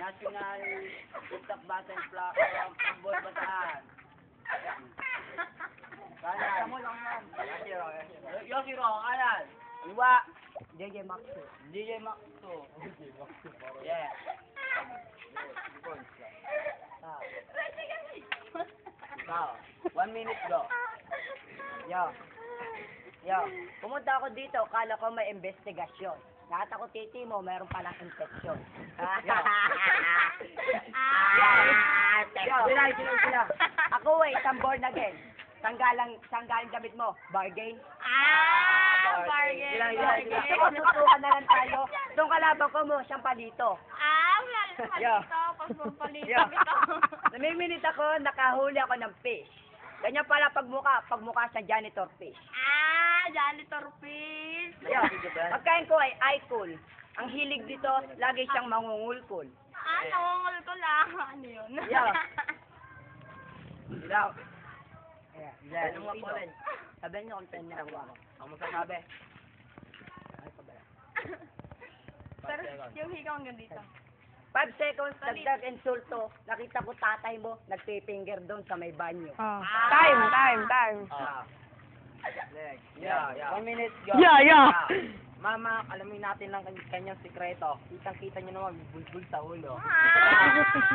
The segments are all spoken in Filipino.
National TikTok Button Football Bataan. Kanan. Yoshiro, kanan. Iwa. JJ Maxo. DJ Maxo. Yeah. Now, 1 minute go. Yo. Yo. Pumunta ako dito, kala ko may investigasyon. Nakita ko titi mo, meron palang infection. Yo. Sila. Ako isang born again. Sanggalang damit mo. Bargain. Bargain. Sila. Susukan na lang tayo. Itong kalaban ko mo, siyang palito. Wala na palito. Paspapalito Yeah. ito. Namiminit ako, nakahuli ako ng fish. Ganyan pala pagmukha sa janitor fish. Janitor fish. Yeah. Pagkain ko ay cool. Ang hilig dito, lagi siyang mangungulkul. Nangungol ko lang. Ano yun? Yeah. Ilaw. Yeah. Ano nga po rin? Sabihin niyo kung saan niya nakuha mo. Ang masasabi. Ay, pabaya. Pero yung higaw hanggang dito. 5 seconds, dagdag insulto. Nakita ko tatay mo, nagpipinger doon sa may banyo. Time. Leg. Yeah. 1 minute, go. Yeah. Mama, alamin natin lang kanyang sikreto. Kitang-kita niyo naman, bulbul sa ulo.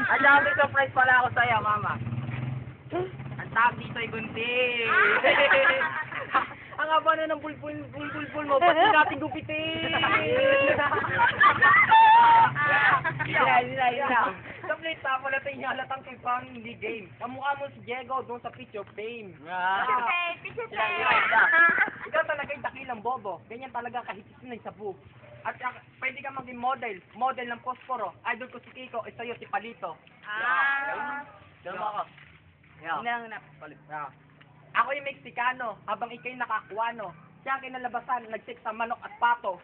Ang dami surprise pala ako sa'yo, mama. Ang tawag dito ay gunting. Ang haba na ng bulbul mo, ba't di natin gupitin? Complete pa pala tayo niya halatang kay Pang hindi game. Kamukha mo si Diego doon sa Pitch of Fame. Okay, picture Ikaw talaga yung dakilang bobo. Ganyan talaga kahitisin ng sabu. At pwede ka maging model ng posporo. Idol ko si Kiko, sa'yo si Palito. Dalawa ako. Palit. Ako yung Mexicano, habang ikay nakakuano. Siya ang kinalabasan, nag-sex sa manok at pato.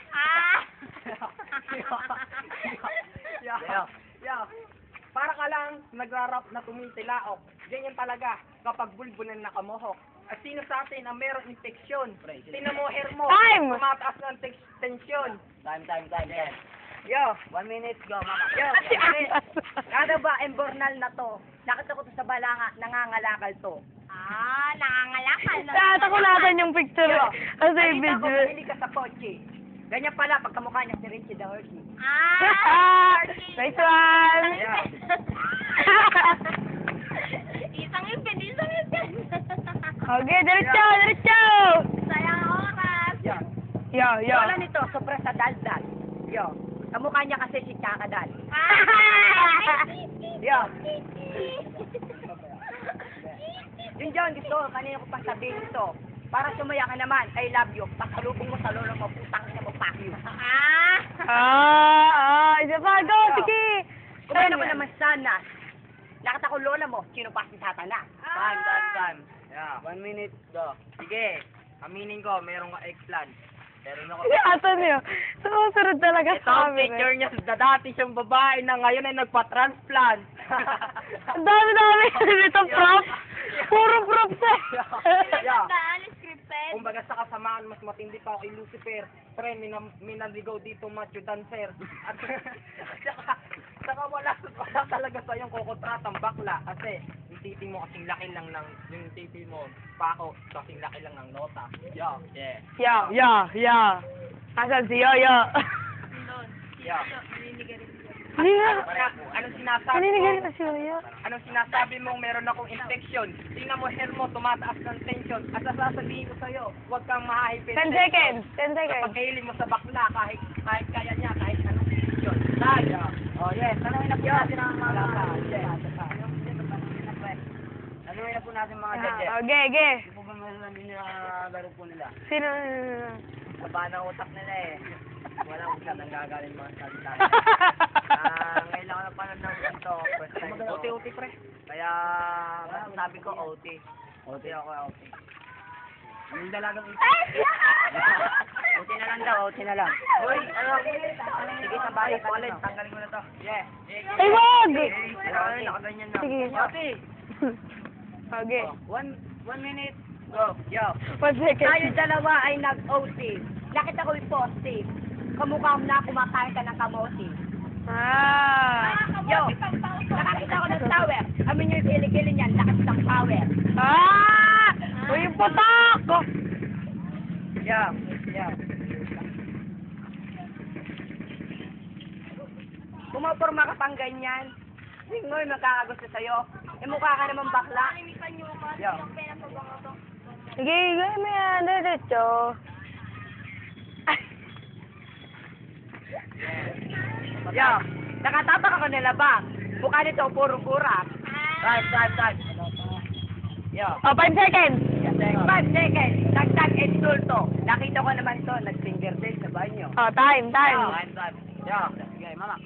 Yeah. Para ka lang nagrarap na tumitilaok. Ganyan talaga kapag bulbulan na kamohok. At sino sa atin ang meron infeksyon? Tinamoher mo. Time! Tumataas ng tensyon. Time. Yo, 1 minute go, mama. Yo, ano ba, embornal na to? Nakita ko to sa balanga, nangangalakal to. Nangangalakal na. Tata ko natin yung picture. Kasi yung Nakita ko, video. mahilig ka sa kotse. Ganyan pala, pagkamukha niya si Richie the Horsey. Nice one! Isang ipin. Okay, diretso! Sayang oras. Yo. Wala nito, sobra sa daldal. Yo, kamukha niya kasi si Kakadal. Yo. Yun dyan, gusto, kanina ko pa sabihin ito. Para sumaya ka naman, I love you. Pasalubong mo sa lolo mo, putang ina mo, fuck you. Isa pa, go, sige! Kumain ako naman sana. Nakita ko lola mo, sino pa si Satanas? Time. Yeah, 1 minute go. Sige, aminin ko, meron ka eggplant. Meron ako. Ato niyo. Sumusunod talaga Ito ang picture niya sa dati siyang babae na ngayon ay nagpa-transplant. Ang dami. Ito props. Puro props eh. Yeah. Scripted. Kumbaga sa kasamaan, mas matindi pa ako kay Lucifer. Pre, minaligaw dito macho dancer. At saka wala talaga sa yung kokotratang bakla. Kasi yung titi mo kasing laki lang ng, yung titi mo, pako, kasing laki lang ng nota. Yeah. Yeah. Asan si Yoyo? Doon. Yeah. Anong sinasabi Naninigarin mo? na si Yoyo. Anong sinasabi mo meron akong infection? Tingnan mo hair mo, tumataas ng tension. At sasabihin ko sa'yo, huwag kang mahahipin. 10 seconds. Kapag kahiling mo sa bakla, kahit kaya niya, kahit anong infection. Tayo. Oh yes, tanongin na po natin ang mga tanongin na po natin mga judges. Okay. Hindi po ba meron din na laro po nila? Sino? Saba ng utak nila eh. Walang utak ang gagaling mga salita. Ngayon lang ako napanood ng ganito. First time ko. OT pre. Kaya masasabi ko OT. OT ako. Yung dalagang ito. OT na lang daw, OT na lang. Uy, sige sa bahay ko ulit. Tanggalin mo na to. Yeah. Ay, wag! Nakaganyan na. Sige. OT. Okay. 1 minute. Go. Yo. 1 second. Tayo dalawa ay nag-OT. Nakita ko yung positive. Kamukha mo na kumakain ka ng kamote. Ah. Yo, nakakita ko ng tower. Amin nyo yung kilikili niyan, lakas ng power. Ah! Uy, yung patak! Oh. Yo, yo. Pumaporma ka pang ganyan. Hindi mo yung magkakagusto sa'yo. Eh, mukha ka naman bakla. Yo. Sige, gawin mo yan. Diretso. Yo, nakatapak ako nila ba? Mukha nito, puro kurak. Time. Yo. Oh, 5 seconds. 5 seconds. Dagdag insulto. Nakita ko naman to, nag-finger tail sa banyo. Oh, time. Yo. Sige, mama.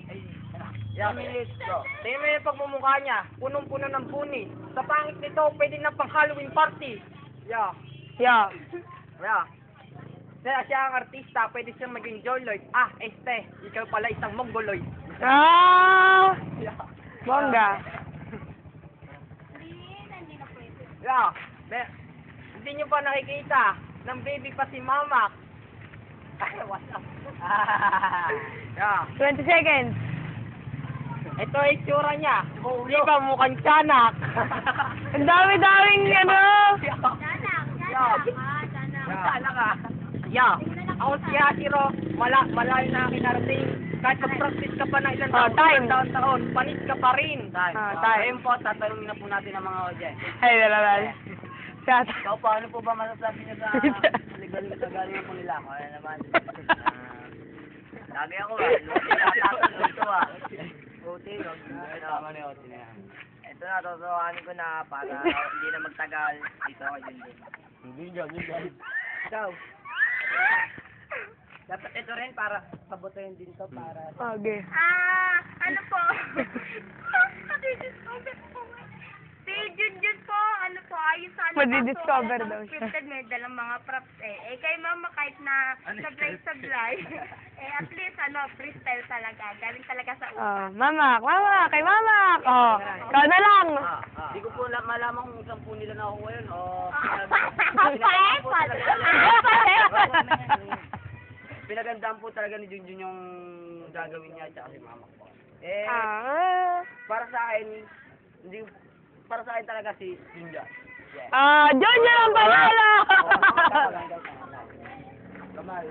Yo, minutes bro. Tingnan mo yung pagmumukha niya. Punong-puno ng puni. Sa pangit nito, pwede na pang Halloween party. Yo. Yeah. Yo. Siya ang artista, pwede siyang maging Joloid. Ah, ikaw pala isang Mongoloid. Ah! Bongga. Yo, hindi niyo pa nakikita ng baby pa si Mama. Ay, what's up? Yo. 20 seconds. Ito ay itsura niya. Di ba mukhang tiyanak? Ang dami-daming ano. Sana ka. Yeah. Ako si Hashiro, malayo na kinarating. Kahit mag-practice ka pa ng ilang Oh, time. taon, panis ka pa rin. time. Ayun po, tatanungin na po natin ang mga audience. Ay, lalabal. Shut Ikaw pa, ano po ba masasabi niyo sa legal po nila? Kaya naman. Lagi ako Buti, ito na, tutuwanin ko na para hindi na magtagal. Dito ako din. Ikaw. Dapat ito rin para pabutuin din to para... Okay. Ano po? Madidiscover po. Si Junjun po, ano po, ayos sa ano Madidiscover po, daw siya. scripted may dalang mga props eh. Eh, kay mama kahit na sablay. Eh, at least, freestyle talaga. Galing talaga sa utak. Oh, mamak, kay mamak. Oh, ikaw na lang. Hindi ko po malaman kung saan po nila nakuha yun o... Pinagandaan po talaga ni Junjun yung gagawin niya at saka si mama ko. Eh, para sa akin, talaga si Junjun. Jojo ang pangalan. Kamay,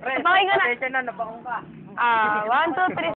Pakinggan na. Pasensya na, nabaong ka. 1, 2, 3.